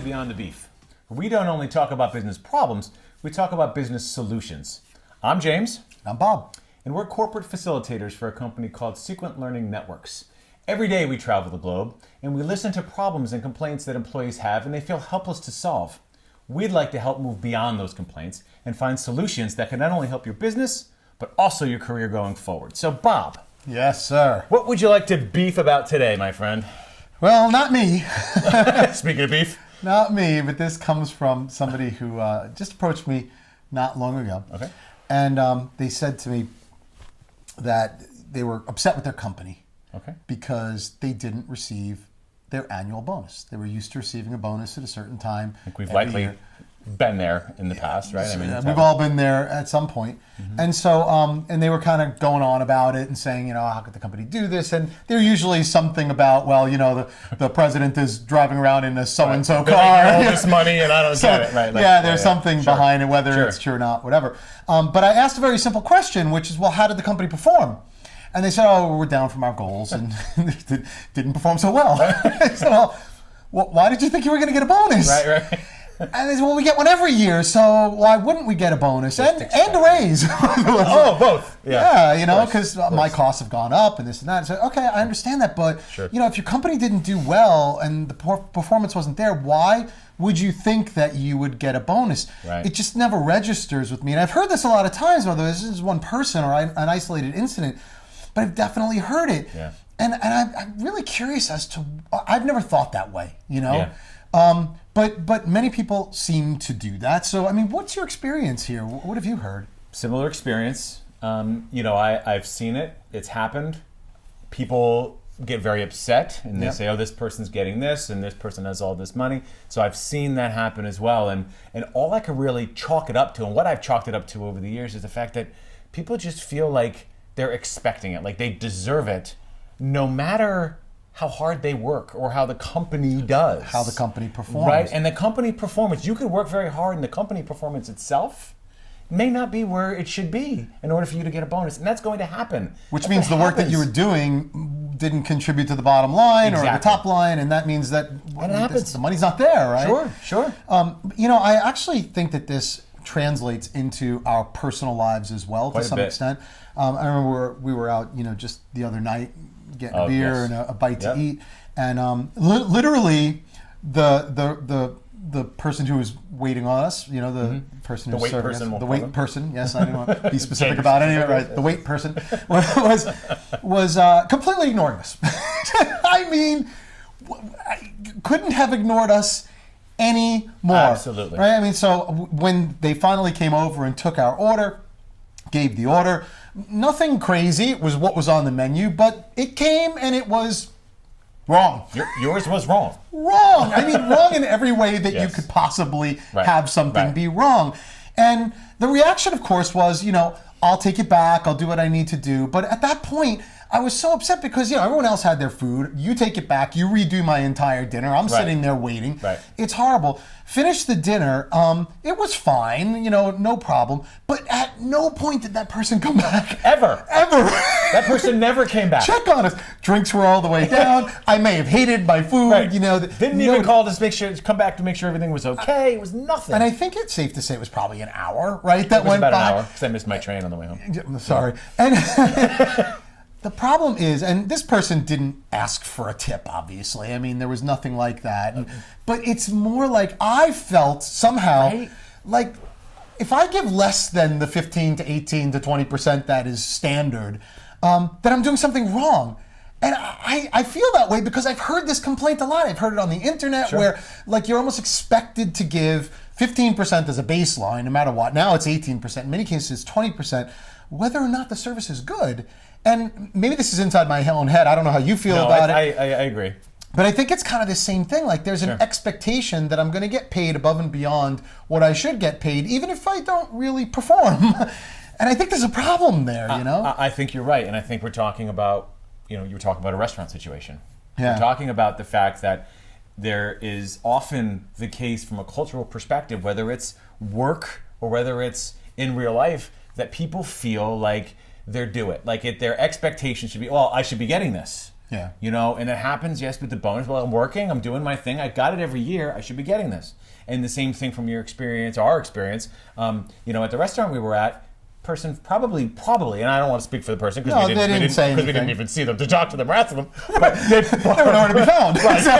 to Beyond the Beef. We don't only talk about business problems, we talk about business solutions. I'm James. I'm Bob. And we're corporate facilitators for a company called Sequent Learning Networks. Every day we travel the globe and we listen to problems and complaints that employees have and they feel helpless to solve. We'd like to help move beyond those complaints and find solutions that can not only help your business, but also your career going forward. So Bob. Yes, sir. What would you like to beef about today, my friend? Well, not me. Speaking of beef. Not me, but this comes from somebody who just approached me not long ago. Okay. And they said to me that they were upset with their company. Okay. Because they didn't receive their annual bonus. They were used to receiving a bonus at a certain time. I think we've likely been there in the past, right? I mean, we've all been there at some point. Mm-hmm. And so, and they were kind of going on about it and saying, you know, how could the company do this? And they're usually something about, well, you know, the president is driving around in a so-and-so car. All this money and I don't get it. Right? Like, there's something behind it, whether it's true or not, whatever. But I asked a very simple question, which is, well, how did the company perform? And they said, oh, we're down from our goals and didn't perform so well. I said, well, why did you think you were going to get a bonus? Right. And they said, well, we get one every year, so why wouldn't we get a bonus? And a raise. Oh, both. Yeah, you know, because my costs have gone up and this and that. So, okay, I understand that, but, you know, if your company didn't do well and the performance wasn't there, why would you think that you would get a bonus? Right. It just never registers with me. And I've heard this a lot of times, whether this is one person or an isolated incident, but I've definitely heard it. Yeah. And I'm really curious as to, I've never thought that way, you know? Yeah. But many people seem to do that. So, I mean, what's your experience here? What have you heard? Similar experience. You know, I've seen it. It's happened. People get very upset and they say, oh, this person's getting this and this person has all this money. So I've seen that happen as well. And all I can really chalk it up to, and what I've chalked it up to over the years, is the fact that people just feel like they're expecting it, like they deserve it, no matter how hard they work or how the company does. How the company performs. Right, and the company performance, you could work very hard and the company performance itself may not be where it should be in order for you to get a bonus, and that's going to happen. Which means the work that you were doing didn't contribute to the bottom line or the top line, and that means that the money's not there, right? Sure. You know, I actually think that this translates into our personal lives as well, to some extent. I remember we were out, you know, just the other night getting a beer and a bite to eat, and literally the person who was waiting on us, you know, the person who was serving us, the wait person. Yes, I didn't want to be specific about any of it. Right, the wait person was completely ignoring us. I mean, couldn't have ignored us any more. Absolutely. Right. I mean, so when they finally came over and took our order, gave the order, nothing crazy. It was what was on the menu, but it came and it was wrong. Yours was wrong. Wrong. I mean, wrong in every way that you could possibly have something be wrong. And the reaction, of course, was, you know, I'll take it back. I'll do what I need to do. But at that point, I was so upset because, you know, everyone else had their food. You take it back. You redo my entire dinner. I'm sitting there waiting. Right. It's horrible. Finished the dinner. It was fine, you know, no problem. But at no point did that person come back. Ever. That person never came back. Check on us. Drinks were all the way down. I may have hated my food, you know. Didn't even call to come back to make sure everything was okay. It was nothing. And I think it's safe to say it was probably an hour, right? That went about an hour because I missed my train on the way home. Sorry. And the problem is, and this person didn't ask for a tip, obviously. I mean, there was nothing like that. But it's more like I felt somehow like if I give less than the 15 to 18 to 20% that is standard, then I'm doing something wrong. And I feel that way because I've heard this complaint a lot. I've heard it on the internet where like you're almost expected to give 15% as a baseline, no matter what. Now it's 18%. In many cases, it's 20%, whether or not the service is good. And maybe this is inside my own head. I don't know how you feel about it. I agree. But I think it's kind of the same thing. Like there's an expectation that I'm going to get paid above and beyond what I should get paid, even if I don't really perform. And I think there's a problem there, you know? I think you're right. And I think we're talking about, you know, you were talking about a restaurant situation. Yeah. We're talking about the fact that there is often the case from a cultural perspective, whether it's work or whether it's in real life, that people feel like they're due it. Like their expectation should be, well, I should be getting this. Yeah. You know, and it happens, yes, with the bonus. Well, I'm working, I'm doing my thing, I got it every year, I should be getting this. And the same thing from your experience, our experience, you know, at the restaurant we were at, person probably, and I don't want to speak for the person because we didn't even see them to talk to them or ask them, but they were nowhere to be found. Right. So,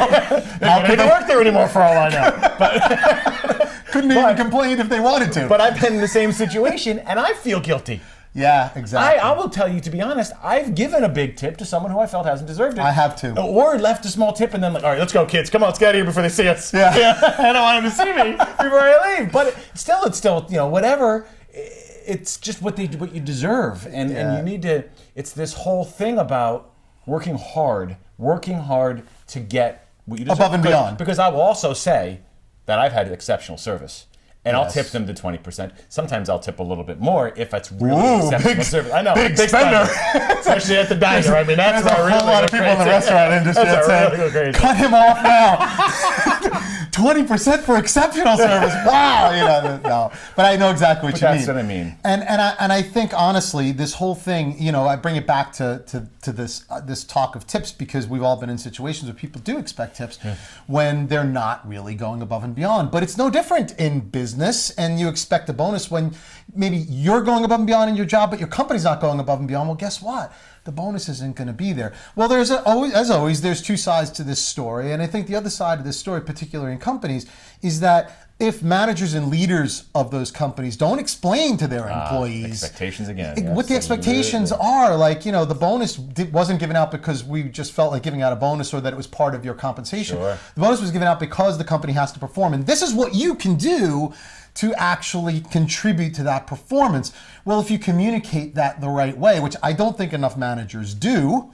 they don't work there anymore for all I know. But couldn't even complain if they wanted to. But I've been in the same situation, and I feel guilty. Yeah, exactly. I will tell you, to be honest, I've given a big tip to someone who I felt hasn't deserved it. I have too. Or left a small tip and then like, all right, let's go, kids. Come on, let's get out of here before they see us. Yeah. I don't want them to see me before I leave. But it's still, you know, whatever. It's just what you deserve, and you need to. It's this whole thing about working hard to get what you deserve. Above and beyond. Because I will also say that I've had exceptional service. And Yes. I'll tip them to 20%. Sometimes I'll tip a little bit more if it's really exceptional service. I know, big spender. Especially at the diner. I mean, that's There's where I a really whole lot go of people crazy. in the restaurant industry That's that where I really go say, crazy. cut him off now. 20% for exceptional service. Wow, you know, no. But I know exactly what you mean. That's what I mean. And I think honestly, this whole thing, you know, I bring it back to this talk of tips because we've all been in situations where people do expect tips when they're not really going above and beyond. But it's no different in business, and you expect a bonus when maybe you're going above and beyond in your job, but your company's not going above and beyond. Well, guess what? The bonus isn't going to be there. Well, as always, there's two sides to this story. And I think the other side of this story, particularly in companies, is that if managers and leaders of those companies don't explain to their employees Expectations again. what the expectations are, like, you know, the bonus wasn't given out because we just felt like giving out a bonus or that it was part of your compensation. Sure. The bonus was given out because the company has to perform. And this is what you can do to actually contribute to that performance. Well, if you communicate that the right way, which I don't think enough managers do,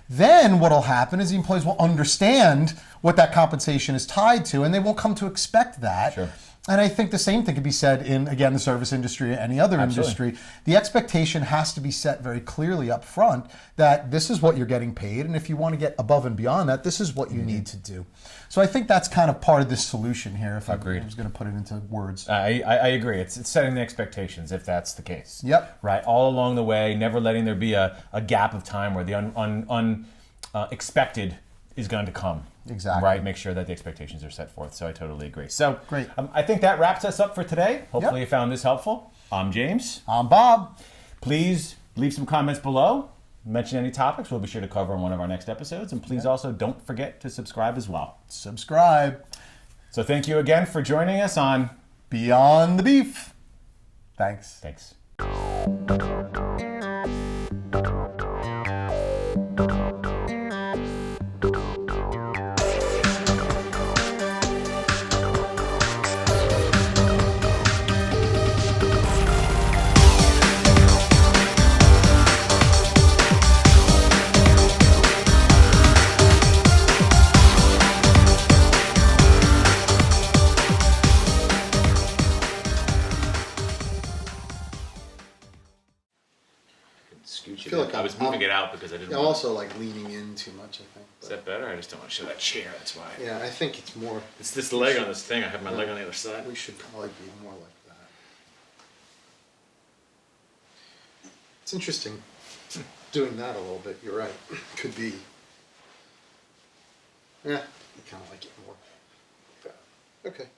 then what will happen is the employees will understand what that compensation is tied to, and they won't come to expect that. Sure. And I think the same thing could be said in, again, the service industry or any other industry. The expectation has to be set very clearly up front that this is what you're getting paid, and if you want to get above and beyond that, this is what you need to do. So I think that's kind of part of this solution here, if I was going to put it into words. I agree. It's setting the expectations, if that's the case. Yep. Right, all along the way, never letting there be a gap of time where the unexpected is going to come. Exactly. Right, make sure that the expectations are set forth. So I totally agree. So great. I think that wraps us up for today. Hopefully you found this helpful. I'm James. I'm Bob. Please leave some comments below. Mention any topics we'll be sure to cover in one of our next episodes. And please also don't forget to subscribe as well. Subscribe. So thank you again for joining us on Beyond the Beef. Thanks. Thanks. I feel like I was moving it out because I didn't I'm want also like leaning in too much, I think. Is that better? I just don't want to show that chair, that's why. Yeah, I think it's more. It's this leg on this thing. I have my leg on the other side. We should probably be more like that. It's interesting doing that a little bit. You're right. Could be. Yeah, I kind of like it more. Okay.